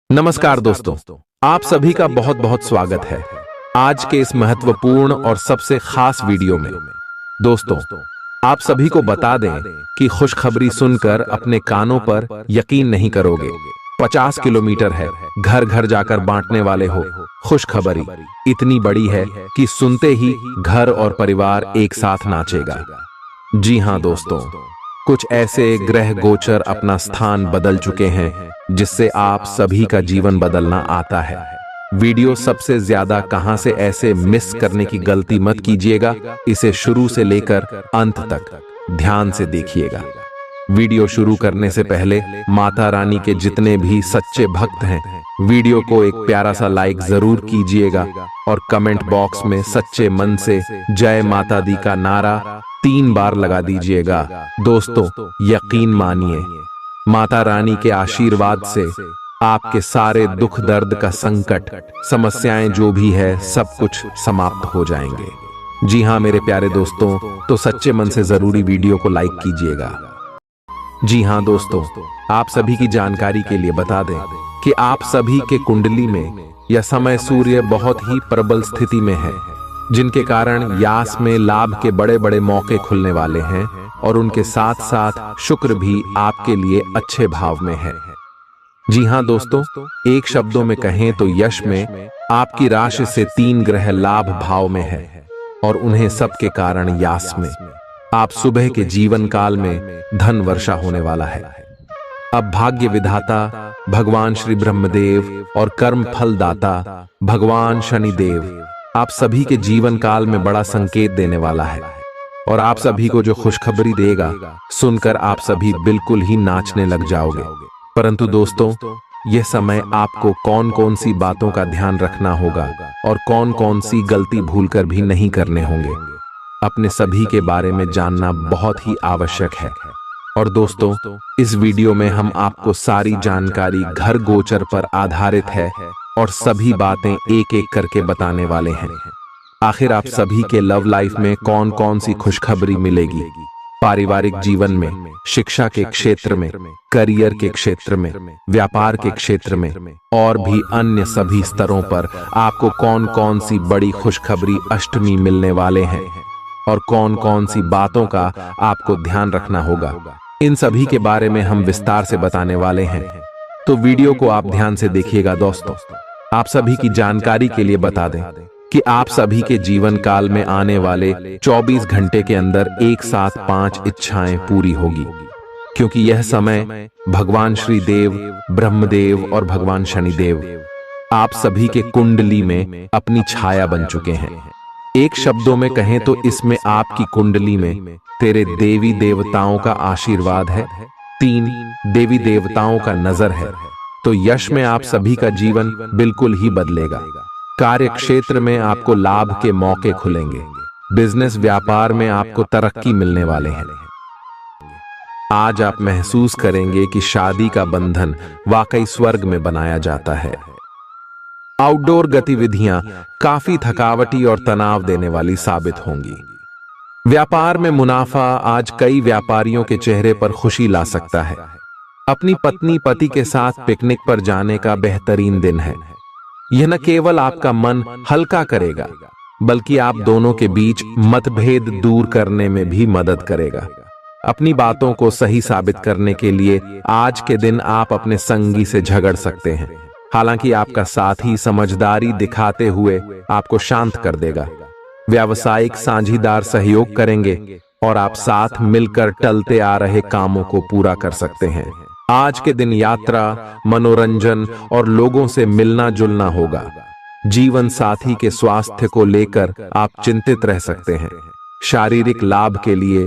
नमस्कार दोस्तों, आप सभी का बहुत बहुत स्वागत है आज के इस महत्वपूर्ण और सबसे खास वीडियो में। दोस्तों, आप सभी को बता दें कि खुशखबरी सुनकर अपने कानों पर यकीन नहीं करोगे। 50 किलोमीटर है, घर घर जाकर बांटने वाले हो। खुशखबरी इतनी बड़ी है कि सुनते ही घर और परिवार एक साथ नाचेगा। जी हां दोस्तों, कुछ ऐसे ग्रह गोचर अपना स्थान बदल चुके हैं जिससे आप सभी का जीवन बदलना आता है। वीडियो सबसे ज्यादा कहां से ऐसे मिस करने की गलती मत कीजिएगा। इसे शुरू से लेकर अंत तक ध्यान से देखिएगा। वीडियो शुरू करने से पहले माता रानी के जितने भी सच्चे भक्त हैं, वीडियो को एक प्यारा सा लाइक जरूर कीजिएगा और कमेंट बॉक्स में सच्चे मन से जय माता दी का नारा 3 बार लगा दीजिएगा। दोस्तों, यकीन मानिए, माता रानी के आशीर्वाद से आपके सारे दुख दर्द का संकट, समस्याएं जो भी है, सब कुछ समाप्त हो जाएंगे। जी हां मेरे प्यारे दोस्तों, तो सच्चे मन से जरूरी वीडियो को लाइक कीजिएगा। जी हां दोस्तों, आप सभी की जानकारी के लिए बता दें कि आप सभी के कुंडली में यह समय सूर्य बहुत ही प्रबल स्थिति में है, जिनके कारण यास में लाभ के बड़े बड़े मौके खुलने वाले हैं और उनके साथ साथ शुक्र भी आपके लिए अच्छे भाव में है। जी हां दोस्तों, एक शब्दों में कहें तो यश में आपकी राशि से 3 ग्रह लाभ भाव में है और उन्हें सबके कारण यास में आप सुबह के जीवन काल में धन वर्षा होने वाला है। अब भाग्य विधाता भगवान श्री ब्रह्मदेव और कर्म फल दाता भगवान शनिदेव आप सभी के जीवन काल में बड़ा संकेत देने वाला है और आप सभी को जो खुशखबरी देगा सुनकर आप सभी बिल्कुल ही नाचने लग जाओगे। परंतु दोस्तों, यह समय आपको कौन कौन सी बातों का ध्यान रखना होगा और कौन कौन सी गलती भूलकर भी नहीं करने होंगे, अपने सभी के बारे में जानना बहुत ही आवश्यक है। और दोस्तों, इस वीडियो में हम आपको सारी जानकारी घर गोचर पर आधारित है और सभी बातें एक एक करके बताने वाले हैं। आखिर आप सभी के लव लाइफ में कौन कौन सी खुशखबरी मिलेगी, पारिवारिक जीवन में, शिक्षा के क्षेत्र में, करियर के क्षेत्र में, व्यापार के क्षेत्र में और भी अन्य सभी स्तरों पर आपको कौन कौन सी बड़ी खुशखबरी अष्टमी मिलने वाले हैं और कौन कौन सी बातों का आपको ध्यान रखना होगा, इन सभी के बारे में हम विस्तार से बताने वाले हैं। तो वीडियो को आप ध्यान से देखिएगा। दोस्तों, आप सभी की जानकारी के लिए बता दें कि आप सभी के जीवन काल में आने वाले 24 घंटे के अंदर एक साथ 5 इच्छाएं पूरी होगी, क्योंकि यह समय भगवान श्री देव, ब्रह्मदेव और भगवान शनिदेव आप सभी के कुंडली में अपनी छाया बन चुके हैं। एक शब्दों में कहें तो इसमें आपकी कुंडली में तेरे देवी देवताओं का आशीर्वाद है, 3 देवी देवताओं का नजर है। तो यश में आप सभी का जीवन बिल्कुल ही बदलेगा। कार्य क्षेत्र में आपको लाभ के मौके खुलेंगे। बिजनेस व्यापार में आपको तरक्की मिलने वाले हैं। आज आप महसूस करेंगे कि शादी का बंधन वाकई स्वर्ग में बनाया जाता है। आउटडोर गतिविधियां काफी थकावटी और तनाव देने वाली साबित होंगी। व्यापार में मुनाफा आज कई व्यापारियों के चेहरे पर खुशी ला सकता है। अपनी पत्नी पति के साथ पिकनिक पर जाने का बेहतरीन दिन है। यह न केवल आपका मन हल्का करेगा, बल्कि आप दोनों के बीच मतभेद दूर करने में भी मदद करेगा। अपनी बातों को सही साबित करने के लिए आज के दिन आप अपने संगी से झगड़ सकते हैं। हालांकि आपका साथी समझदारी दिखाते हुए आपको शांत कर देगा। व्यावसायिक साझीदार सहयोग करेंगे और आप साथ मिलकर टलते आ रहे कामों को पूरा कर सकते हैं। आज के दिन यात्रा, मनोरंजन और लोगों से मिलना जुलना होगा। जीवन साथी के स्वास्थ्य को लेकर आप चिंतित रह सकते हैं। शारीरिक लाभ के लिए,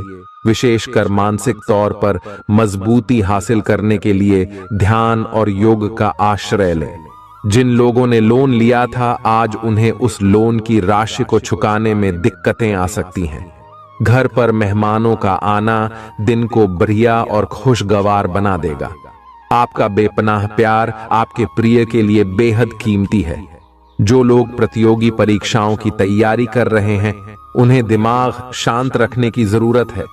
विशेषकर मानसिक तौर पर मजबूती हासिल करने के लिए ध्यान और योग का आश्रय लें। जिन लोगों ने लोन लिया था, आज उन्हें उस लोन की राशि को चुकाने में दिक्कतें आ सकती हैं। घर पर मेहमानों का आना दिन को बढ़िया और खुशगवार बना देगा। आपका बेपनाह प्यार आपके प्रिय के लिए बेहद कीमती है। जो लोग प्रतियोगी परीक्षाओं की तैयारी कर रहे हैं, उन्हें दिमाग शांत रखने की जरूरत है।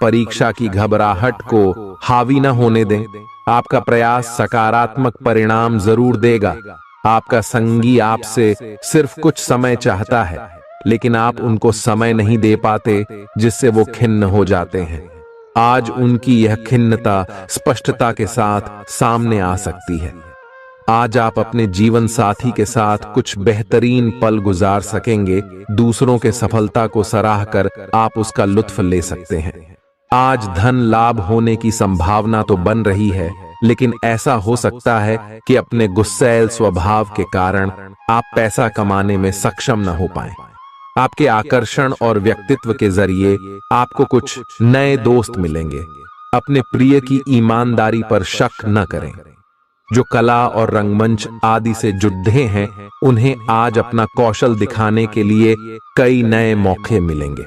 परीक्षा की घबराहट को हावी न होने दें। आपका प्रयास सकारात्मक परिणाम जरूर देगा। आपका संगी आपसे सिर्फ कुछ समय चाहता है, लेकिन आप उनको समय नहीं दे पाते, जिससे वो खिन्न हो जाते हैं। आज उनकी यह खिन्नता स्पष्टता के साथ सामने आ सकती है। आज आप अपने जीवन साथी के साथ कुछ बेहतरीन पल गुजार सकेंगे। दूसरों के सफलता को सराह कर आप उसका लुत्फ ले सकते हैं। आज धन लाभ होने की संभावना तो बन रही है, लेकिन ऐसा हो सकता है कि अपने गुस्सैल स्वभाव के कारण आप पैसा कमाने में सक्षम न हो पाएं। आपके आकर्षण और व्यक्तित्व के जरिए आपको कुछ नए दोस्त मिलेंगे। अपने प्रिय की ईमानदारी पर शक न करें। जो कला और रंगमंच आदि से जुड़े हैं, उन्हें आज अपना कौशल दिखाने के लिए कई नए मौके मिलेंगे।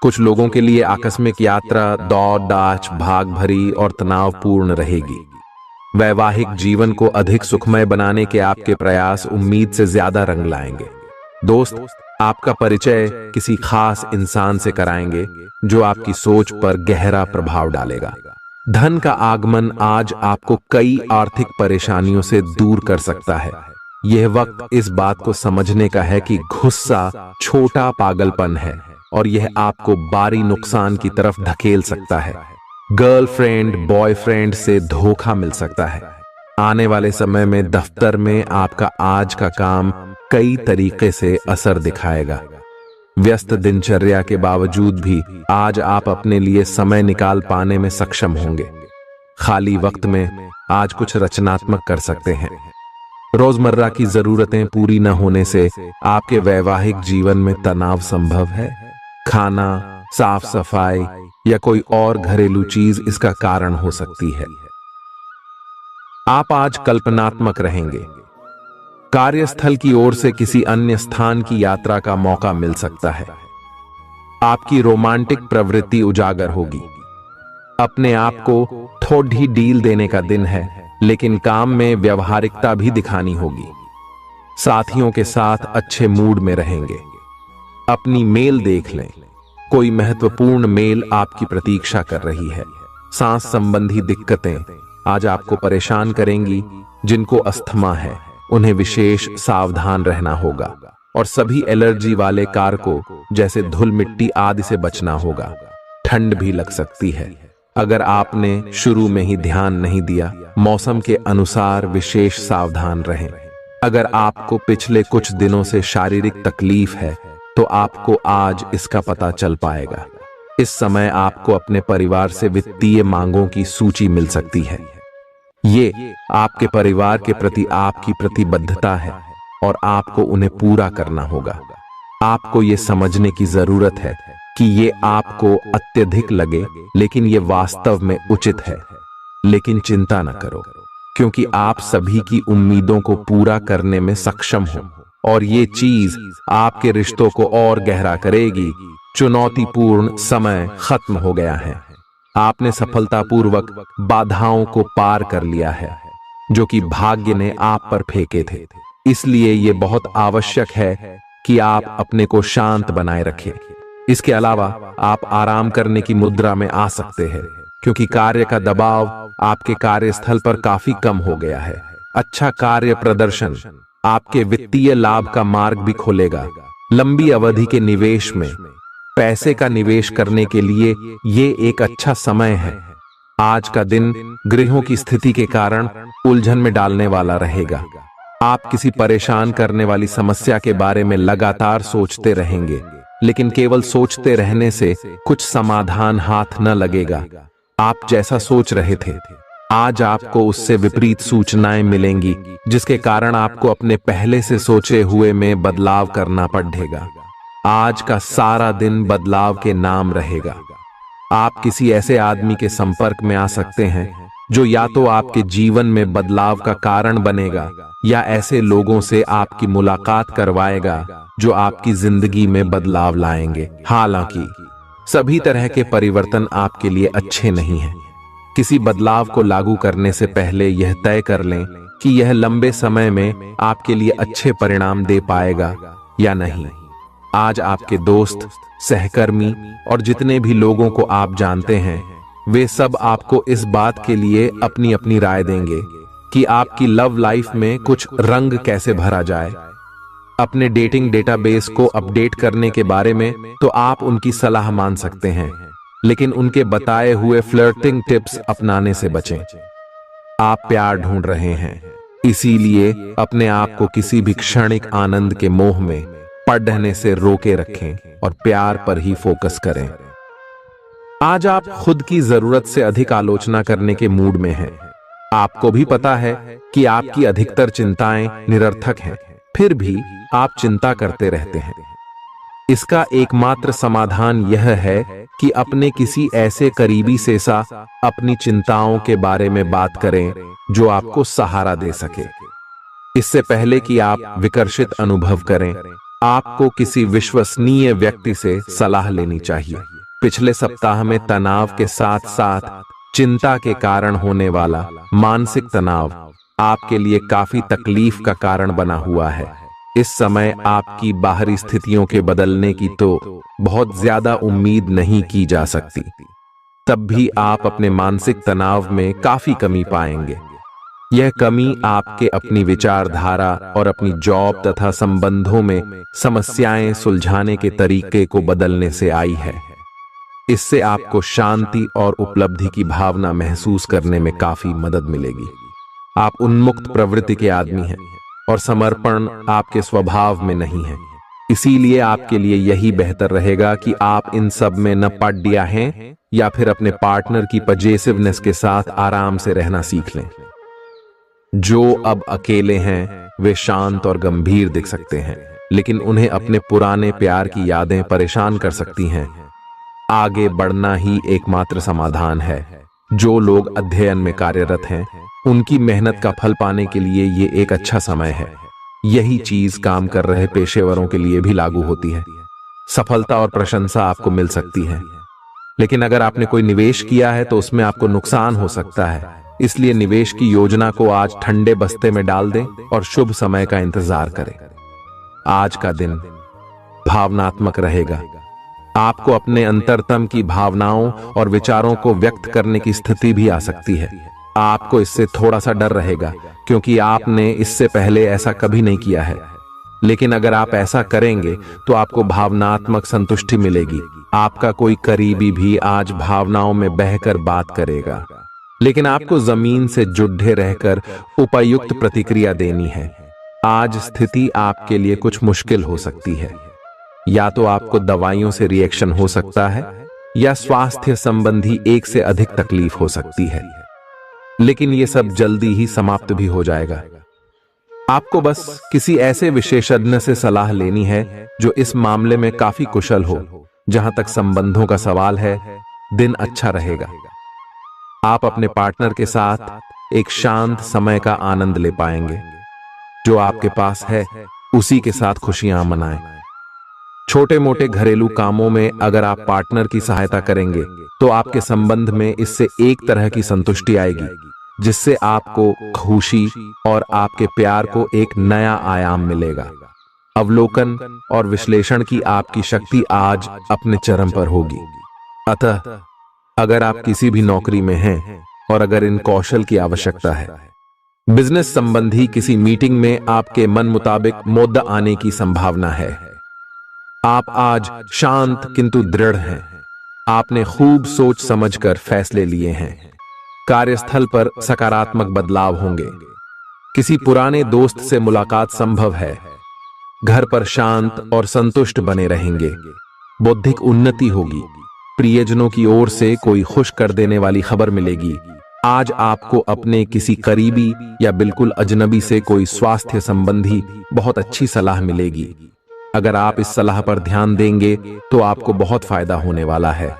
कुछ लोगों के लिए आकस्मिक यात्रा दौड़ दाच भाग भरी और तनावपूर्ण रहेगी। वैवाहिक जीवन को अधिक सुखमय बनाने के आपके प्रयास उम्मीद से ज्यादा रंग लाएंगे। दोस्त आपका परिचय किसी खास इंसान से कराएंगे, जो आपकी सोच पर गहरा प्रभाव डालेगा। धन का आगमन आज आपको कई आर्थिक परेशानियों से दूर कर सकता है। यह वक्त इस बात को समझने का है कि गुस्सा छोटा पागलपन है और यह आपको भारी नुकसान की तरफ धकेल सकता है। गर्लफ्रेंड बॉयफ्रेंड से धोखा मिल सकता है। आने वाले समय में दफ्तर में आपका आज का काम कई तरीके से असर दिखाएगा। व्यस्त दिनचर्या के बावजूद भी आज आप अपने लिए समय निकाल पाने में सक्षम होंगे। खाली वक्त में आज कुछ रचनात्मक कर सकते हैं। रोजमर्रा की जरूरतें पूरी न होने से आपके वैवाहिक जीवन में तनाव संभव है। खाना, साफ सफाई या कोई और घरेलू चीज इसका कारण हो सकती है। आप आज कल्पनात्मक रहेंगे। कार्यस्थल की ओर से किसी अन्य स्थान की यात्रा का मौका मिल सकता है। आपकी रोमांटिक प्रवृत्ति उजागर होगी। अपने आप को थोड़ी डील देने का दिन है, लेकिन काम में व्यवहारिकता भी दिखानी होगी। साथियों के साथ अच्छे मूड में रहेंगे। अपनी मेल देख लें। कोई महत्वपूर्ण मेल आपकी प्रतीक्षा कर रही है। सांस संबंधी दिक्कतें आज आपको परेशान करेंगी। जिनको अस्थमा है, उन्हें विशेष सावधान रहना होगा और सभी एलर्जी वाले कारकों जैसे धूल मिट्टी आदि से बचना होगा। ठंड भी लग सकती है। अगर आपने शुरू में ही ध्यान नहीं दिया, मौसम के अनुसार विशेष सावधान रहें। अगर आपको पिछले कुछ दिनों से शारीरिक तकलीफ है, तो आपको आज इसका पता चल पाएगा। इस समय आपको अपने परिवार से वित्तीय मांगों की सूची मिल सकती है। ये आपके परिवार के प्रति आपकी प्रतिबद्धता है और आपको उन्हें पूरा करना होगा। आपको ये समझने की जरूरत है कि ये आपको अत्यधिक लगे, लेकिन ये वास्तव में उचित है। लेकिन चिंता न करो, क्योंकि आप सभी की उम्मीदों को पूरा करने में सक्षम हो और ये चीज आपके रिश्तों को और गहरा करेगी। चुनौतीपूर्ण समय खत्म हो गया है। आपने सफलतापूर्वक बाधाओं को पार कर लिया है, जो कि भाग्य ने आप पर फेंके थे। इसलिए ये बहुत आवश्यक है कि आप अपने को शांत बनाए रखें। इसके अलावा आप आराम करने की मुद्रा में आ सकते हैं, क्योंकि कार्य का दबाव आपके कार्यस्थल पर काफी कम हो गया है। अच्छा कार्य प्रदर्शन आपके वित्तीय लाभ का मार्ग भी खोलेगा। लंबी अवधि के निवेश में पैसे का निवेश करने के लिए ये एक अच्छा समय है। आज का दिन गृहों की स्थिति के कारण उलझन में डालने वाला रहेगा। आप किसी परेशान करने वाली समस्या के बारे में लगातार सोचते रहेंगे, लेकिन केवल सोचते रहने से कुछ समाधान हाथ न लगेगा। आप जैसा सोच रहे थे, आज आपको उससे विपरीत सूचनाएं मिलेंगी, जिसके कारण आपको अपने पहले से सोचे हुए में बदलाव करना पड़ेगा। आज का सारा दिन बदलाव के नाम रहेगा। आप किसी ऐसे आदमी के संपर्क में आ सकते हैं जो या तो आपके जीवन में बदलाव का कारण बनेगा, या ऐसे लोगों से आपकी मुलाकात करवाएगा जो आपकी जिंदगी में बदलाव लाएंगे। हालांकि सभी तरह के परिवर्तन आपके लिए अच्छे नहीं हैं। किसी बदलाव को लागू करने से पहले यह तय कर लें कि यह लंबे समय में आपके लिए अच्छे परिणाम दे पाएगा या नहीं। आज आपके दोस्त, सहकर्मी और जितने भी लोगों को आप जानते हैं, वे सब आपको इस बात के लिए अपनी अपनी राय देंगे कि आपकी लव लाइफ में कुछ रंग कैसे भरा जाए। अपने डेटिंग डेटाबेस को अपडेट करने के बारे में तो आप उनकी सलाह मान सकते हैं, लेकिन उनके बताए हुए फ्लर्टिंग टिप्स अपनाने से बचें। आप प्यार ढूंढ रहे हैं, इसीलिए अपने आप को किसी भी क्षणिक आनंद के मोह में पड़ने से रोके रखें और प्यार पर ही फोकस करें। आज आप खुद की जरूरत से अधिक आलोचना करने के मूड में हैं। आपको भी पता है कि आपकी अधिकतर चिंताएं निरर्थक हैं, फिर भी आप चिंता करते रहते हैं। इसका एकमात्र समाधान यह है कि अपने किसी ऐसे करीबी से अपनी चिंताओं के बारे में बात करें जो आपको सहारा दे सके। इससे पहले कि आप विकर्षित अनुभव करें, आपको किसी विश्वसनीय व्यक्ति से सलाह लेनी चाहिए। पिछले सप्ताह में तनाव के साथ साथ चिंता के कारण होने वाला मानसिक तनाव आपके लिए काफी तकलीफ का कारण बना हुआ है। इस समय आपकी बाहरी स्थितियों के बदलने की तो बहुत ज्यादा उम्मीद नहीं की जा सकती, तब भी आप अपने मानसिक तनाव में काफी कमी पाएंगे। यह कमी आपके अपनी विचारधारा और अपनी जॉब तथा संबंधों में समस्याएं सुलझाने के तरीके को बदलने से आई है। इससे आपको शांति और उपलब्धि की भावना महसूस करने में काफी मदद मिलेगी। आप उन्मुक्त प्रवृत्ति के आदमी हैं और समर्पण आपके स्वभाव में नहीं है, इसीलिए आपके लिए यही बेहतर रहेगा कि आप इन सब में न पड़ गया हैं या फिर अपने पार्टनर की पजेसिवनेस के साथ आराम से रहना सीख लें। जो अब अकेले हैं वे शांत और गंभीर दिख सकते हैं, लेकिन उन्हें अपने पुराने प्यार की यादें परेशान कर सकती हैं। आगे बढ़ना ही एकमात्र समाधान है। जो लोग अध्ययन में कार्यरत हैं, उनकी मेहनत का फल पाने के लिए ये एक अच्छा समय है। यही चीज काम कर रहे पेशेवरों के लिए भी लागू होती है। सफलता और प्रशंसा आपको मिल सकती है, लेकिन अगर आपने कोई निवेश किया है तो उसमें आपको नुकसान हो सकता है। इसलिए निवेश की योजना को आज ठंडे बस्ते में डाल दें और शुभ समय का इंतजार करें। आज का दिन भावनात्मक रहेगा। आपको अपने अंतरतम की भावनाओं और विचारों को व्यक्त करने की स्थिति भी आ सकती है। आपको इससे थोड़ा सा डर रहेगा, क्योंकि आपने इससे पहले ऐसा कभी नहीं किया है। लेकिन अगर आप ऐसा करेंगे तो आपको भावनात्मक संतुष्टि मिलेगी। आपका कोई करीबी भी आज भावनाओं में बहकर बात करेगा, लेकिन आपको जमीन से जुड़े रहकर उपयुक्त प्रतिक्रिया देनी है। आज स्थिति आपके लिए कुछ मुश्किल हो सकती है। या तो आपको दवाइयों से रिएक्शन हो सकता है या स्वास्थ्य संबंधी एक से अधिक तकलीफ हो सकती है, लेकिन यह सब जल्दी ही समाप्त भी हो जाएगा। आपको बस किसी ऐसे विशेषज्ञ से सलाह लेनी है जो इस मामले में काफी कुशल हो। जहां तक संबंधों का सवाल है, दिन अच्छा रहेगा। आप अपने पार्टनर के साथ एक शांत समय का आनंद ले पाएंगे। जो आपके पास है उसी के साथ खुशियां मनाएं। छोटे मोटे घरेलू कामों में अगर आप पार्टनर की सहायता करेंगे तो आपके संबंध में इससे एक तरह की संतुष्टि आएगी, जिससे आपको खुशी और आपके प्यार को एक नया आयाम मिलेगा। अवलोकन और विश्लेषण की आपकी शक्ति आज अपने चरम पर होगी। अतः अगर आप किसी भी नौकरी में हैं और अगर इन कौशल की आवश्यकता है, बिजनेस संबंधी किसी मीटिंग में आपके मन मुताबिक मुद्दा आने की संभावना है। आप आज शांत किंतु दृढ़ हैं। आपने खूब सोच समझकर फैसले लिए हैं। कार्यस्थल पर सकारात्मक बदलाव होंगे। किसी पुराने दोस्त से मुलाकात संभव है। घर पर शांत और संतुष्ट बने रहेंगे। बौद्धिक उन्नति होगी। प्रियजनों की ओर से कोई खुश कर देने वाली खबर मिलेगी। आज आपको अपने किसी करीबी या बिल्कुल अजनबी से कोई स्वास्थ्य संबंधी बहुत अच्छी सलाह मिलेगी। अगर आप इस सलाह पर ध्यान देंगे तो आपको बहुत फायदा होने वाला है।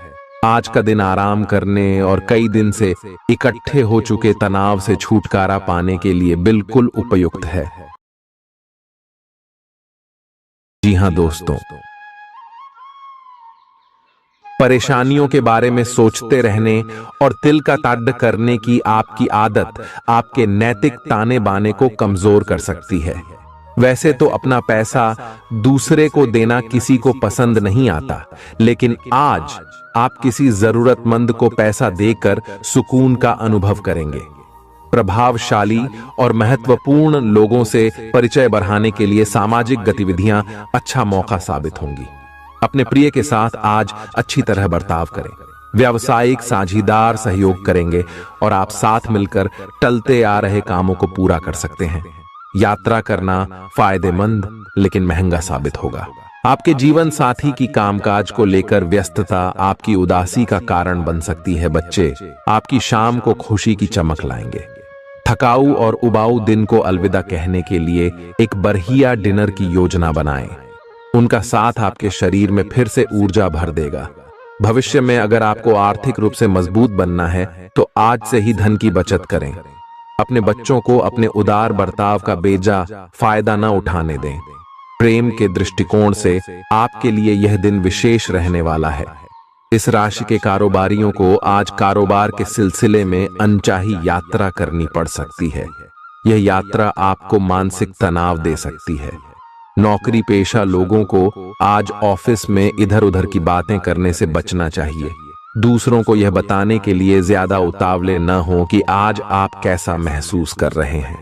आज का दिन आराम करने और कई दिन से इकट्ठे हो चुके तनाव से छुटकारा पाने के लिए बिल्कुल उपयुक्त है। जी हां दोस्तों, परेशानियों के बारे में सोचते रहने और तिल का ताड़ करने की आपकी आदत आपके नैतिक ताने बाने को कमजोर कर सकती है। वैसे तो अपना पैसा दूसरे को देना किसी को पसंद नहीं आता, लेकिन आज आप किसी जरूरतमंद को पैसा देकर सुकून का अनुभव करेंगे। प्रभावशाली और महत्वपूर्ण लोगों से परिचय बढ़ाने के लिए सामाजिक गतिविधियां अच्छा मौका साबित होंगी। अपने प्रिय के साथ आज अच्छी तरह बर्ताव करें। व्यावसायिक साझीदार सहयोग करेंगे और आप साथ मिलकर टलते आ रहे कामों को पूरा कर सकते हैं। यात्रा करना फायदेमंद लेकिन महंगा साबित होगा। आपके जीवन साथी की कामकाज को लेकर व्यस्तता आपकी उदासी का कारण बन सकती है। बच्चे आपकी शाम को खुशी की चमक लाएंगे। थकाऊ और उबाऊ दिन को अलविदा कहने के लिए एक बढ़िया डिनर की योजना बनाएं। उनका साथ आपके शरीर में फिर से ऊर्जा भर देगा। भविष्य में अगर आपको आर्थिक रूप से मजबूत बनना है तो आज से ही धन की बचत करें। अपने बच्चों को अपने उदार बर्ताव का बेजा फायदा न उठाने दें। प्रेम के दृष्टिकोण से आपके लिए यह दिन विशेष रहने वाला है। इस राशि के कारोबारियों को आज कारोबार के सिलसिले में अनचाही यात्रा करनी पड़ सकती है। यह यात्रा आपको मानसिक तनाव दे सकती है। नौकरी पेशा लोगों को आज ऑफिस में इधर उधर की बातें करने से बचना चाहिए। दूसरों को यह बताने के लिए ज्यादा उतावले न हो कि आज आप कैसा महसूस कर रहे हैं।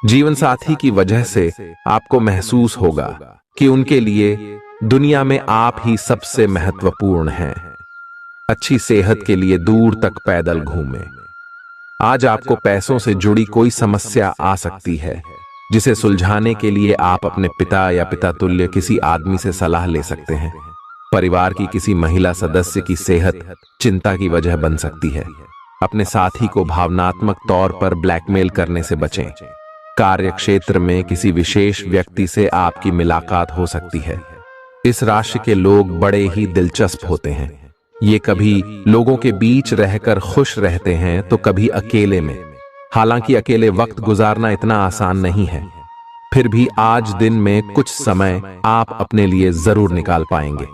जीवन साथी की वजह से आपको महसूस होगा कि उनके लिए दुनिया में आप ही सबसे महत्वपूर्ण हैं। अच्छी सेहत के लिए दूर तक पैदल घूमें। आज आपको पैसों से जुड़ी कोई समस्या आ सकती है, जिसे सुलझाने के लिए आप अपने पिता या पिता तुल्य किसी आदमी से सलाह ले सकते हैं। परिवार की किसी महिला सदस्य की सेहत चिंता की वजह बन सकती है। अपने साथी को भावनात्मक तौर पर ब्लैकमेल करने से बचें। कार्य क्षेत्र में किसी विशेष व्यक्ति से आपकी मुलाकात हो सकती है। इस राशि के लोग बड़े ही दिलचस्प होते हैं। ये कभी लोगों के बीच रहकर खुश रहते हैं तो कभी अकेले में। हालांकि अकेले वक्त गुजारना इतना आसान नहीं है, फिर भी आज दिन में कुछ समय आप अपने लिए जरूर निकाल पाएंगे।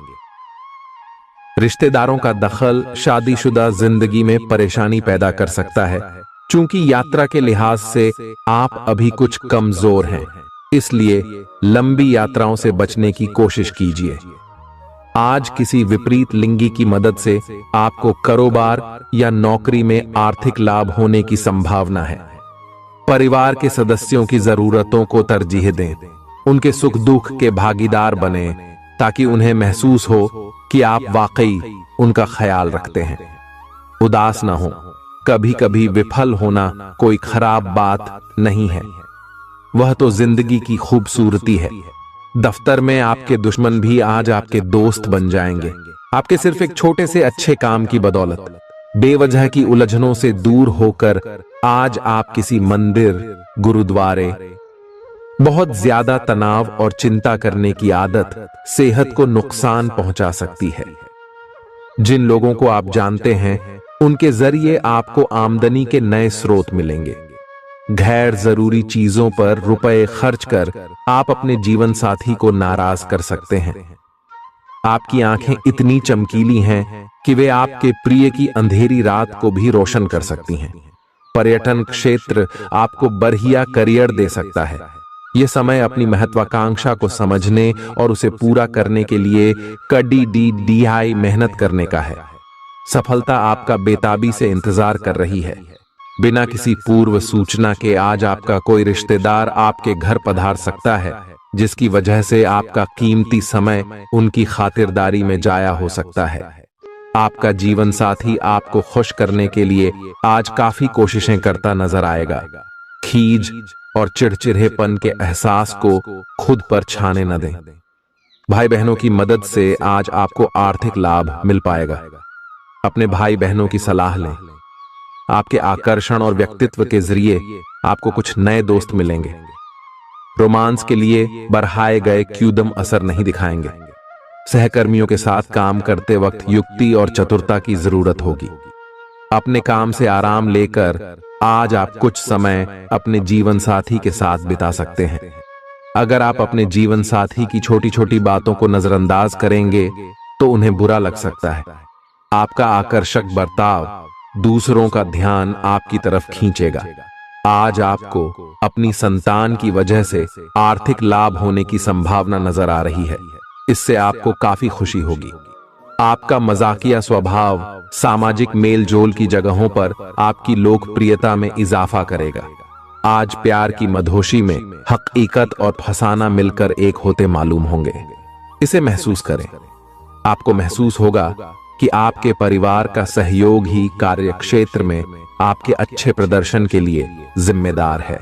रिश्तेदारों का दखल शादीशुदा जिंदगी में परेशानी पैदा कर सकता है। चूंकि यात्रा के लिहाज से आप अभी कुछ कमजोर हैं, इसलिए लंबी यात्राओं से बचने की कोशिश कीजिए। आज किसी विपरीत लिंगी की मदद से आपको कारोबार या नौकरी में आर्थिक लाभ होने की संभावना है। परिवार के सदस्यों की जरूरतों को तरजीह दें। उनके सुख दुख के भागीदार बने ताकि उन्हें महसूस हो कि आप वाकई उनका ख्याल रखते हैं। उदास ना हो। कभी कभी विफल होना कोई खराब बात नहीं है, वह तो जिंदगी की खूबसूरती है। दफ्तर में आपके दुश्मन भी आज आपके दोस्त बन जाएंगे, आपके सिर्फ एक छोटे से अच्छे काम की बदौलत। बेवजह की उलझनों से दूर होकर आज आप किसी मंदिर, गुरुद्वारे। बहुत ज्यादा तनाव और चिंता करने की आदत सेहत को नुकसान पहुंचा सकती है। जिन लोगों को आप जानते हैं उनके जरिए आपको आमदनी के नए स्रोत मिलेंगे। गैर जरूरी चीजों पर रुपए खर्च कर आप अपने जीवन साथी को नाराज कर सकते हैं। आपकी आंखें इतनी चमकीली हैं कि वे आपके प्रिय की अंधेरी रात को भी रोशन कर सकती हैं। पर्यटन क्षेत्र आपको बढ़िया करियर दे सकता है। यह समय अपनी महत्वाकांक्षा को समझने और उसे पूरा करने के लिए कड़ी मेहनत करने का है। सफलता आपका बेताबी से इंतजार कर रही है। बिना किसी पूर्व सूचना के आज आपका कोई रिश्तेदार आपके घर पधार सकता है, जिसकी वजह से आपका कीमती समय उनकी खातिरदारी में जाया हो सकता है। आपका जीवन साथी आपको खुश करने के लिए आज काफी कोशिशें करता नजर आएगा। खीज और चिड़चिड़ेपन के एहसास को खुद पर छाने न दें। भाई बहनों की मदद से आज आपको आर्थिक लाभ मिल पाएगा। अपने भाई बहनों की सलाह लें। आपके आकर्षण और व्यक्तित्व के जरिए आपको कुछ नए दोस्त मिलेंगे। रोमांस के लिए बढ़ाए गए क्यूदम असर नहीं दिखाएंगे। सहकर्मियों के साथ काम करते वक्त युक्ति और चतुरता की जरूरत होगी। अपने काम से आराम लेकर आज आप कुछ समय अपने जीवन साथी के साथ बिता सकते हैं। अगर आप अपने जीवन साथी की छोटी छोटी बातों को नजरअंदाज करेंगे तो उन्हें बुरा लग सकता है। आपका आकर्षक बर्ताव दूसरों का ध्यान आपकी तरफ खींचेगा। आज आपको अपनी संतान की वजह से आर्थिक लाभ होने की संभावना नजर आ रही है। इससे आपको काफी खुशी होगी। आपका मजाकिया स्वभाव सामाजिक मेल जोल की जगहों पर आपकी लोकप्रियता में इजाफा करेगा। आज प्यार की मधोशी में हकीकत और फसाना मिलकर एक होते मालूम होंगे। इसे महसूस करें। आपको महसूस होगा कि आपके परिवार का सहयोग ही कार्यक्षेत्र में आपके अच्छे प्रदर्शन के लिए जिम्मेदार है।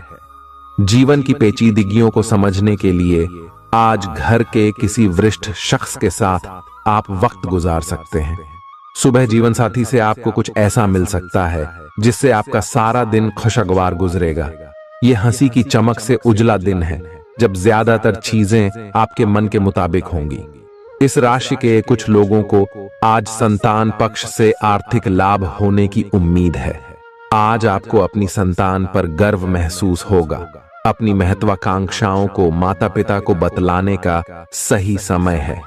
जीवन की पेचीदगियों को समझने के लिए आज घर के किसी वरिष्ठ शख्स के साथ आप वक्त गुजार सकते हैं। सुबह जीवन साथी से आपको कुछ ऐसा मिल सकता है जिससे आपका सारा दिन खुशगवार गुजरेगा। यह हंसी की चमक से उजला दिन है जब ज्यादातर चीजें आपके मन के मुताबिक होंगी। इस राशि के कुछ लोगों को आज संतान पक्ष से आर्थिक लाभ होने की उम्मीद है। आज आपको अपनी संतान पर गर्व महसूस होगा। अपनी महत्वाकांक्षाओं को माता पिता को बतलाने का सही समय है।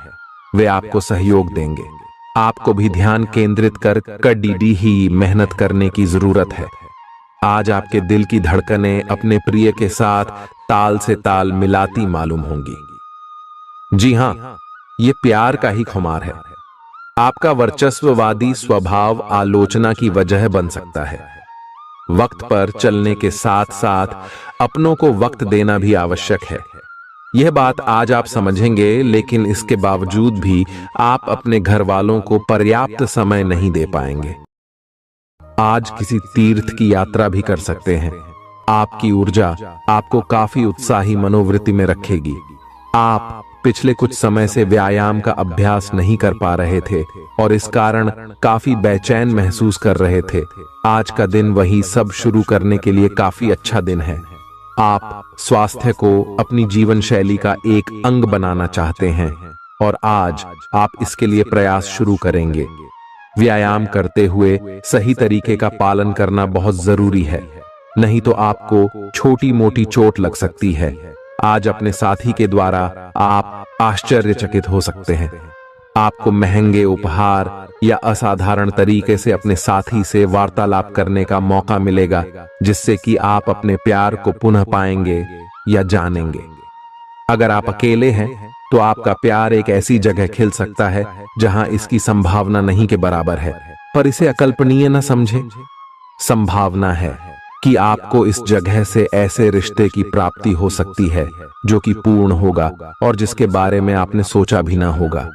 वे आपको सहयोग देंगे। आपको भी ध्यान केंद्रित कर कड़ी ही मेहनत करने की जरूरत है। आज आपके दिल की धड़कनें अपने प्रिय के साथ ताल से ताल मिलाती मालूम होंगी। जी हां, ये प्यार का ही खुमार है। आपका वर्चस्ववादी स्वभाव आलोचना की वजह बन सकता है। वक्त पर चलने के साथ साथ अपनों को वक्त देना भी आवश्यक है। यह बात आज आप समझेंगे, लेकिन इसके बावजूद भी आप अपने घर वालों को पर्याप्त समय नहीं दे पाएंगे। आज किसी तीर्थ की यात्रा भी कर सकते हैं। आपकी ऊर्जा आपको काफी उत्साही मनोवृत्ति में रखेगी। आप पिछले कुछ समय से व्यायाम का अभ्यास नहीं कर पा रहे थे और इस कारण काफी बेचैन महसूस कर रहे थे। आज का दिन वही सब शुरू करने के लिए काफी अच्छा दिन है। आप स्वास्थ्य को अपनी जीवन शैली का एक अंग बनाना चाहते हैं और आज आप इसके लिए प्रयास शुरू करेंगे। व्यायाम करते हुए सही तरीके का पालन करना बहुत जरूरी है, नहीं तो आपको छोटी मोटी चोट लग सकती है। आज अपने साथी के द्वारा आप आश्चर्यचकित हो सकते हैं। आपको महंगे उपहार या असाधारण तरीके से अपने साथी से वार्तालाप करने का मौका मिलेगा, जिससे कि आप अपने प्यार को पुनः पाएंगे या जानेंगे। अगर आप अकेले हैं तो आपका प्यार एक ऐसी जगह खिल सकता है जहां इसकी संभावना नहीं के बराबर है, पर इसे अकल्पनीय न समझें। संभावना है कि आपको इस जगह से ऐसे रिश्ते की प्राप्ति हो सकती है जो कि पूर्ण होगा और जिसके बारे में आपने सोचा भी ना होगा।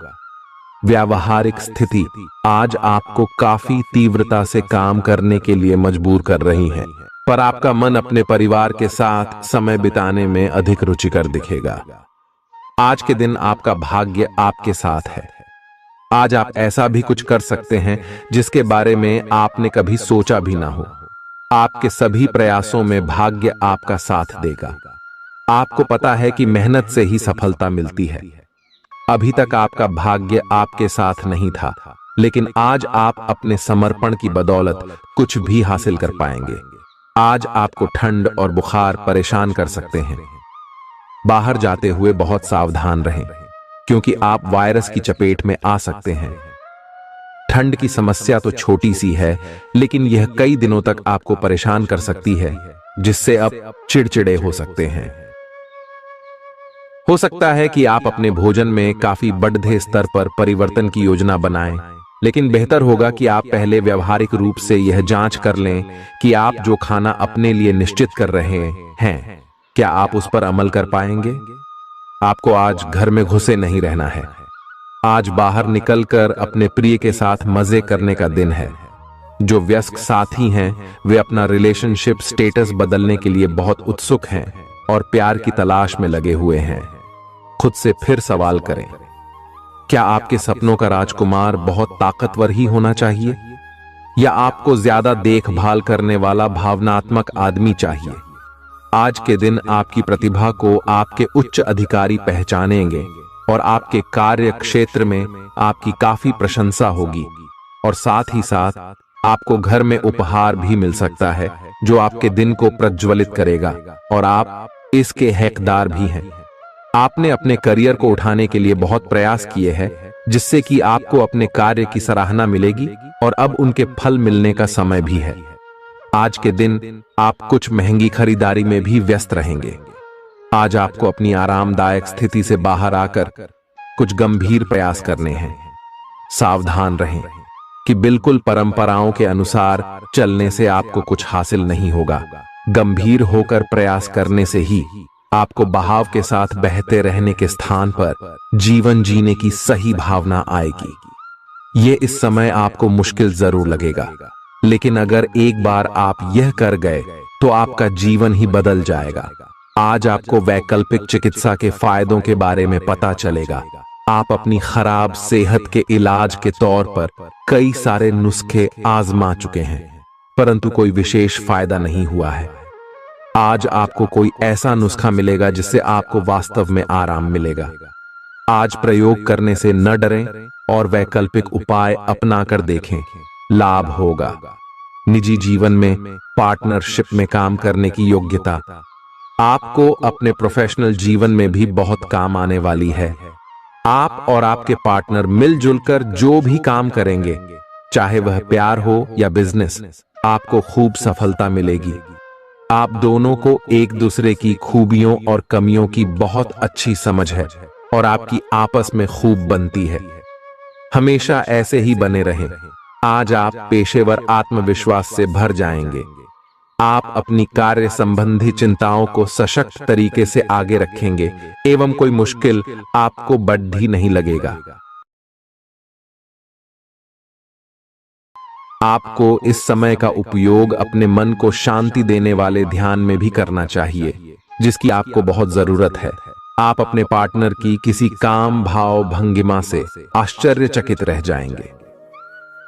व्यावहारिक स्थिति आज आपको काफी तीव्रता से काम करने के लिए मजबूर कर रही है, पर आपका मन अपने परिवार के साथ समय बिताने में अधिक रुचिकर दिखेगा। आज के दिन आपका भाग्य आपके साथ है। आज आप ऐसा भी कुछ कर सकते हैं जिसके बारे में आपने कभी सोचा भी ना हो। आपके सभी प्रयासों में भाग्य आपका साथ देगा। आपको पता है कि मेहनत से ही सफलता मिलती है। अभी तक आपका भाग्य आपके साथ नहीं था, लेकिन आज आप अपने समर्पण की बदौलत कुछ भी हासिल कर पाएंगे। आज आपको ठंड और बुखार परेशान कर सकते हैं। बाहर जाते हुए बहुत सावधान रहें, क्योंकि आप वायरस की चपेट में आ सकते हैं। ठंड की समस्या तो छोटी सी है, लेकिन यह कई दिनों तक आपको परेशान कर सकती है, जिससे अब चिड़चिड़े हो सकते हैं। हो सकता है कि आप अपने भोजन में काफी बढ़ते स्तर पर परिवर्तन की योजना बनाएं, लेकिन बेहतर होगा कि आप पहले व्यावहारिक रूप से यह जांच कर लें कि आप जो खाना अपने लिए निश्चित कर रहे हैं, क्या आप उस पर अमल कर पाएंगे। आपको आज घर में घुसे नहीं रहना है। आज बाहर निकलकर अपने प्रिय के साथ मजे करने का दिन है। जो वयस्क साथी हैं, वे अपना रिलेशनशिप स्टेटस बदलने के लिए बहुत उत्सुक हैं और प्यार की तलाश में लगे हुए हैं। खुद से फिर सवाल करें, क्या आपके सपनों का राजकुमार बहुत ताकतवर ही होना चाहिए, या आपको ज्यादा देखभाल करने वाला भावनात्मक आदमी चाहिए। आज के दिन आपकी प्रतिभा को आपके उच्च अधिकारी पहचानेंगे और आपके कार्य क्षेत्र में आपकी काफी प्रशंसा होगी, और साथ ही साथ आपको घर में उपहार भी मिल सकता है जो आपके दिन को प्रज्वलित करेगा, और आप इसके हकदार भी हैं। आपने अपने करियर को उठाने के लिए बहुत प्रयास किए हैं, जिससे कि आपको अपने कार्य की सराहना मिलेगी और अब उनके फल मिलने का समय भी है। आज के दिन आप कुछ महंगी खरीदारी में भी व्यस्त रहेंगे। आज आपको अपनी आरामदायक स्थिति से बाहर आकर कुछ गंभीर प्रयास करने हैं। सावधान रहें कि बिल्कुल परंपराओं के अनुसार चलने से आपको कुछ हासिल नहीं होगा। गंभीर होकर प्रयास करने से ही आपको बहाव के साथ बहते रहने के स्थान पर जीवन जीने की सही भावना आएगी। ये इस समय आपको मुश्किल जरूर लगेगा, लेकिन अगर एक बार आप यह कर गए तो आपका जीवन ही बदल जाएगा। आज आपको वैकल्पिक चिकित्सा के फायदों के बारे में पता चलेगा। आप अपनी खराब सेहत के इलाज के तौर पर कई सारे नुस्खे आजमा चुके हैं, परंतु कोई विशेष फायदा नहीं हुआ है। आज आपको कोई ऐसा नुस्खा मिलेगा जिससे आपको वास्तव में आराम मिलेगा। आज प्रयोग करने से न डरें और वैकल्पिक उपाय अपनाकर देखें, लाभ होगा। निजी जीवन में पार्टनरशिप में काम करने की योग्यता आपको अपने प्रोफेशनल जीवन में भी बहुत काम आने वाली है। आप और आपके पार्टनर मिलजुल कर जो भी काम करेंगे, चाहे वह प्यार हो या बिजनेस, आपको खूब सफलता मिलेगी। आप दोनों को एक दूसरे की खूबियों और कमियों की बहुत अच्छी समझ है और आपकी आपस में खूब बनती है। हमेशा ऐसे ही बने रहें। आज आप पेशेवर आत्मविश्वास से भर जाएंगे। आप अपनी कार्य संबंधी चिंताओं को सशक्त तरीके से आगे रखेंगे एवं कोई मुश्किल आपको बढ़ी नहीं लगेगा। आपको इस समय का उपयोग अपने मन को शांति देने वाले ध्यान में भी करना चाहिए, जिसकी आपको बहुत जरूरत है। आप अपने पार्टनर की किसी काम भाव भंगिमा से आश्चर्यचकित रह जाएंगे।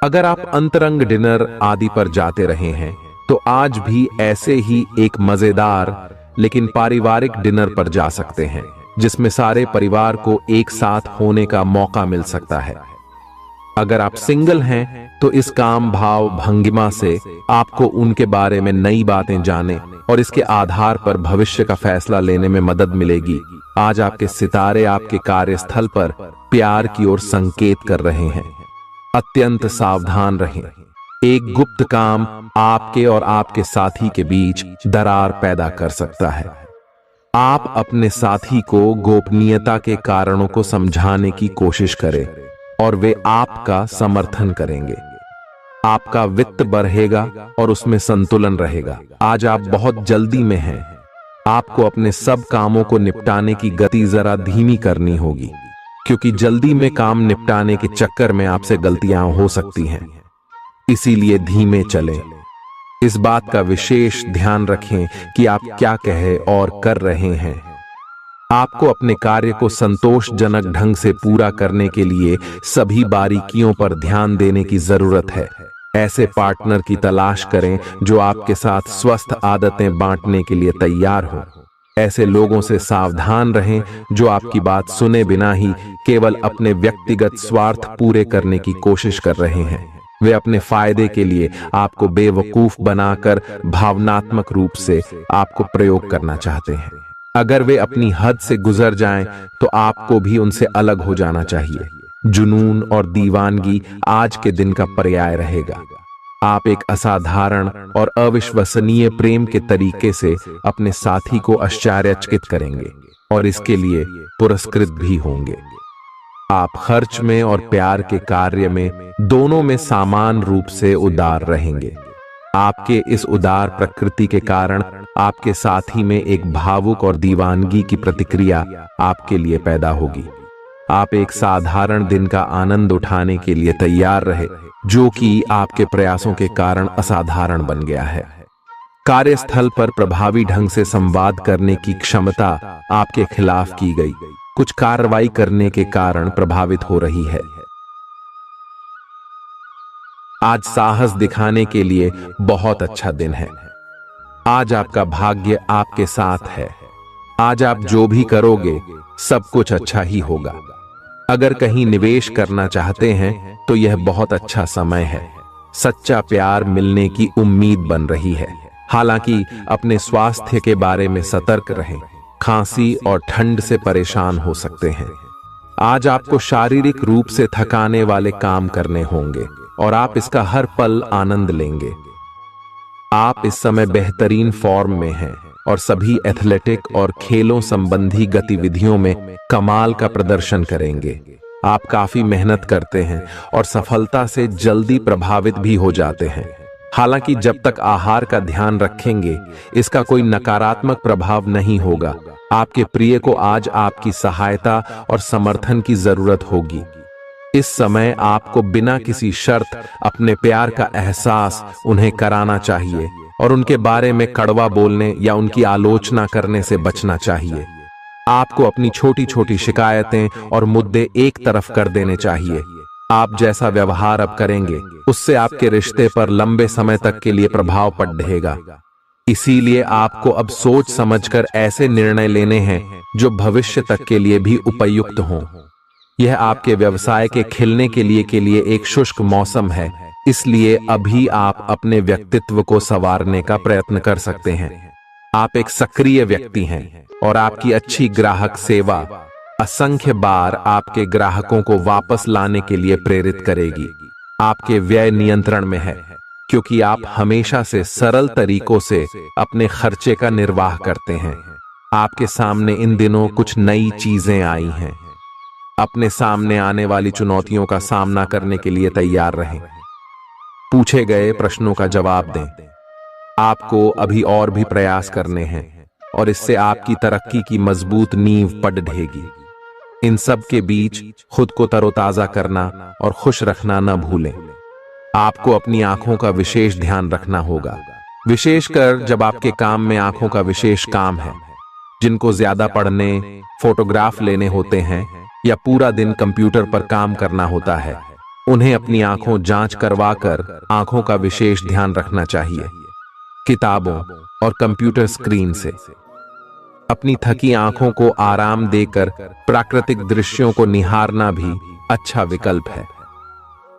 अगर आप अंतरंग डिनर आदि पर जाते रहे हैं तो आज भी ऐसे ही एक मजेदार लेकिन पारिवारिक डिनर पर जा सकते हैं, जिसमें सारे परिवार को एक साथ होने का मौका मिल सकता है। अगर आप सिंगल हैं तो इस काम भाव भंगिमा से आपको उनके बारे में नई बातें जाने और इसके आधार पर भविष्य का फैसला लेने में मदद मिलेगी। आज आपके सितारे आपके कार्यस्थल पर प्यार की ओर संकेत कर रहे हैं। अत्यंत सावधान रहें। एक गुप्त काम आपके और आपके साथी के बीच दरार पैदा कर सकता है। आप अपने साथी को गोपनीयता के कारणों को समझाने की कोशिश करें और वे आपका समर्थन करेंगे। आपका वित्त बढ़ेगा और उसमें संतुलन रहेगा। आज आप बहुत जल्दी में हैं। आपको अपने सब कामों को निपटाने की गति जरा धीमी करनी होगी, क्योंकि जल्दी में काम निपटाने के चक्कर में आपसे गलतियां हो सकती हैं। इसीलिए धीमे चलें। इस बात का विशेष ध्यान रखें कि आप क्या कहे और कर रहे हैं। आपको अपने कार्य को संतोषजनक ढंग से पूरा करने के लिए सभी बारीकियों पर ध्यान देने की जरूरत है। ऐसे पार्टनर की तलाश करें जो आपके साथ स्वस्थ आदतें बांटने के लिए तैयार हो। ऐसे लोगों से सावधान रहें जो आपकी बात सुने बिना ही केवल अपने व्यक्तिगत स्वार्थ पूरे करने की कोशिश कर रहे हैं। वे अपने फायदे के लिए आपको बेवकूफ बनाकर भावनात्मक रूप से आपको प्रयोग करना चाहते हैं। अगर वे अपनी हद से गुजर जाएं, तो आपको भी उनसे अलग हो जाना चाहिए। जुनून और दीवानगी आज के दिन का पर्याय रहेगा। आप एक असाधारण और अविश्वसनीय प्रेम के तरीके से अपने साथी को आश्चर्यचकित करेंगे और इसके लिए पुरस्कृत भी होंगे। आप खर्च में और प्यार के कार्य में दोनों में समान रूप से उदार रहेंगे। आपके इस उदार प्रकृति के कारण आपके साथी में एक भावुक और दीवानगी की प्रतिक्रिया आपके लिए पैदा होगी। आप एक साधारण दिन का आनंद उठाने के लिए तैयार रहे, जो कि आपके प्रयासों के कारण असाधारण बन गया है। कार्यस्थल पर प्रभावी ढंग से संवाद करने की क्षमता आपके खिलाफ की गई कुछ कार्रवाई करने के कारण प्रभावित हो रही है। आज साहस दिखाने के लिए बहुत अच्छा दिन है। आज आपका भाग्य आपके साथ है। आज आप जो भी करोगे सब कुछ अच्छा ही होगा। अगर कहीं निवेश करना चाहते हैं तो यह बहुत अच्छा समय है। सच्चा प्यार मिलने की उम्मीद बन रही है। हालांकि अपने स्वास्थ्य के बारे में सतर्क रहें। खांसी और ठंड से परेशान हो सकते हैं। आज आपको शारीरिक रूप से थकाने वाले काम करने होंगे और आप इसका हर पल आनंद लेंगे। आप इस समय बेहतरीन फॉर्म में हैं और सभी एथलेटिक और खेलों संबंधी गतिविधियों में कमाल का प्रदर्शन करेंगे। आप काफी मेहनत करते हैं और सफलता से जल्दी प्रभावित भी हो जाते हैं। हालांकि जब तक आहार का ध्यान रखेंगे, इसका कोई नकारात्मक प्रभाव नहीं होगा। आपके प्रिय को आज आपकी सहायता और समर्थन की जरूरत होगी। इस समय आपको बिना किसी शर्त अपने प्यार का एहसास उन्हें कराना चाहिए और उनके बारे में कड़वा बोलने या उनकी आलोचना करने से बचना चाहिए। आपको अपनी छोटी छोटी शिकायतें और मुद्दे एक तरफ कर देने चाहिए। आप जैसा व्यवहार अब करेंगे, उससे आपके रिश्ते पर लंबे समय तक के लिए प्रभाव पड़ेगा। इसीलिए आपको अब सोच समझकर ऐसे निर्णय लेने हैं जो भविष्य तक के लिए भी उपयुक्त हों। यह आपके व्यवसाय के खिलने के लिए एक शुष्क मौसम है, इसलिए अभी आप अपने व्यक्तित्व को संवारने का प्रयत्न कर सकते हैं। आप एक सक्रिय व्यक्ति हैं और आपकी अच्छी ग्राहक सेवा असंख्य बार आपके ग्राहकों को वापस लाने के लिए प्रेरित करेगी। आपके व्यय नियंत्रण में है, क्योंकि आप हमेशा से सरल तरीकों से अपने खर्चे का निर्वाह करते हैं। आपके सामने इन दिनों कुछ नई चीजें आई हैं। अपने सामने आने वाली चुनौतियों का सामना करने के लिए तैयार रहें। पूछे गए प्रश्नों का जवाब दें। आपको अभी और भी प्रयास करने हैं और इससे आपकी तरक्की की मजबूत नींव पड़ेगी। इन सब के बीच खुद को तरोताजा करना और खुश रखना न भूलें। आपको अपनी आंखों का विशेष ध्यान रखना होगा, विशेषकर जब आपके काम में आंखों का विशेष काम है। जिनको ज्यादा पढ़ने, फोटोग्राफ लेने होते हैं या पूरा दिन कंप्यूटर पर काम करना होता है, उन्हें अपनी आंखों जांच करवाकर आंखों का विशेष ध्यान रखना चाहिए। किताबों और कंप्यूटर स्क्रीन से अपनी थकी आंखों को आराम देकर प्राकृतिक दृश्यों को निहारना भी अच्छा विकल्प है।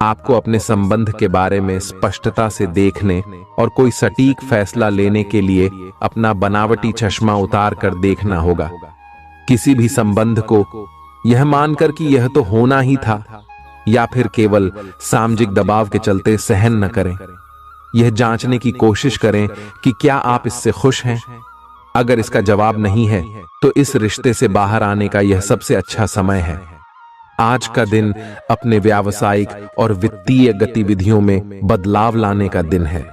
आपको अपने संबंध के बारे में स्पष्टता से देखने और कोई सटीक फैसला लेने के लिए अपना बनावटी चश्मा उतार कर देखना होगा। किसी भी संबंध को यह मानकर कि यह तो होना ही था या फिर केवल सामाजिक दबाव के चलते सहन न करें। यह जांचने की कोशिश करें कि क्या आप इससे खुश हैं। अगर इसका जवाब नहीं है, तो इस रिश्ते से बाहर आने का यह सबसे अच्छा समय है। आज का दिन अपने व्यावसायिक और वित्तीय गतिविधियों में बदलाव लाने का दिन है।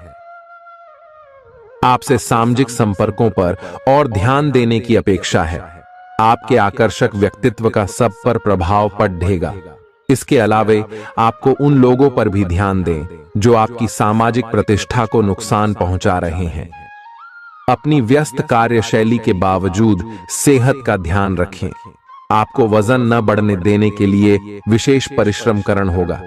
आपसे सामाजिक संपर्कों पर और ध्यान देने की अपेक्षा है। आपके आकर्षक व्यक्तित्व का सब पर प्रभाव पड़ेगा। इसके अलावे आपको उन लोगों पर भी ध्यान दें जो आपकी सामाजिक प्रतिष्ठा को नुकसान पहुंचा रहे हैं। अपनी व्यस्त कार्यशैली के बावजूद सेहत का ध्यान रखें। आपको वजन न बढ़ने देने के लिए विशेष परिश्रम करना होगा।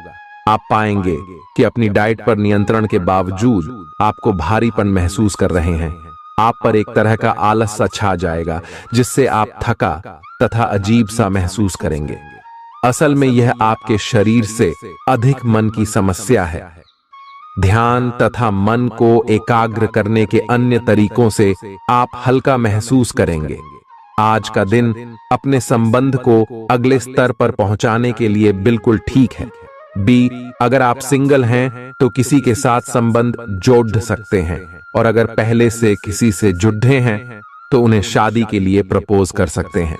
आप पाएंगे कि अपनी डाइट पर नियंत्रण के बावजूद आपको भारीपन महसूस कर रहे हैं। आप पर एक तरह का आलस सा छा जाएगा, जिससे आप थका तथा अजीब सा महसूस करेंगे। असल में यह आपके शरीर से अधिक मन की समस्या है। ध्यान तथा मन को एकाग्र करने के अन्य तरीकों से आप हल्का महसूस करेंगे। आज का दिन अपने संबंध को अगले स्तर पर पहुंचाने के लिए बिल्कुल ठीक है। अगर आप सिंगल हैं तो किसी के साथ संबंध जोड़ सकते हैं, और अगर पहले से किसी से जुड़े हैं तो उन्हें शादी के लिए प्रपोज कर सकते हैं।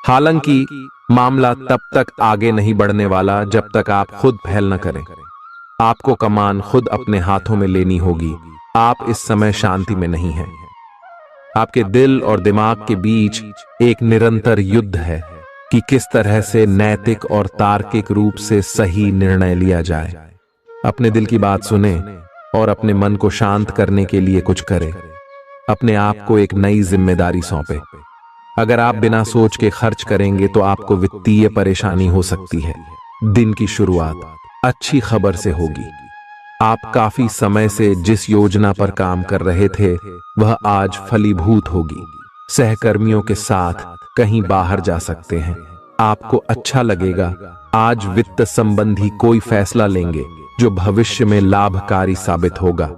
हालांकि मामला तब तक आगे नहीं बढ़ने वाला जब तक आप खुद पहल न करें। आपको कमान खुद अपने हाथों में लेनी होगी। आप इस समय शांति में नहीं हैं। आपके दिल और दिमाग के बीच एक निरंतर युद्ध है कि किस तरह से नैतिक और तार्किक रूप से सही निर्णय लिया जाए। अपने दिल की बात सुने और अपने मन को शांत करने के लिए कुछ करें। अपने आप को एक नई जिम्मेदारी सौंपे। अगर आप बिना सोच के खर्च करेंगे तो आपको वित्तीय परेशानी हो सकती है। दिन की शुरुआत अच्छी खबर से होगी। आप काफी समय से जिस योजना पर काम कर रहे थे वह आज फलीभूत होगी। सहकर्मियों के साथ कहीं बाहर जा सकते हैं। आपको अच्छा लगेगा। आज वित्त संबंधी कोई फैसला लेंगे जो भविष्य में लाभकारी साबित होगा।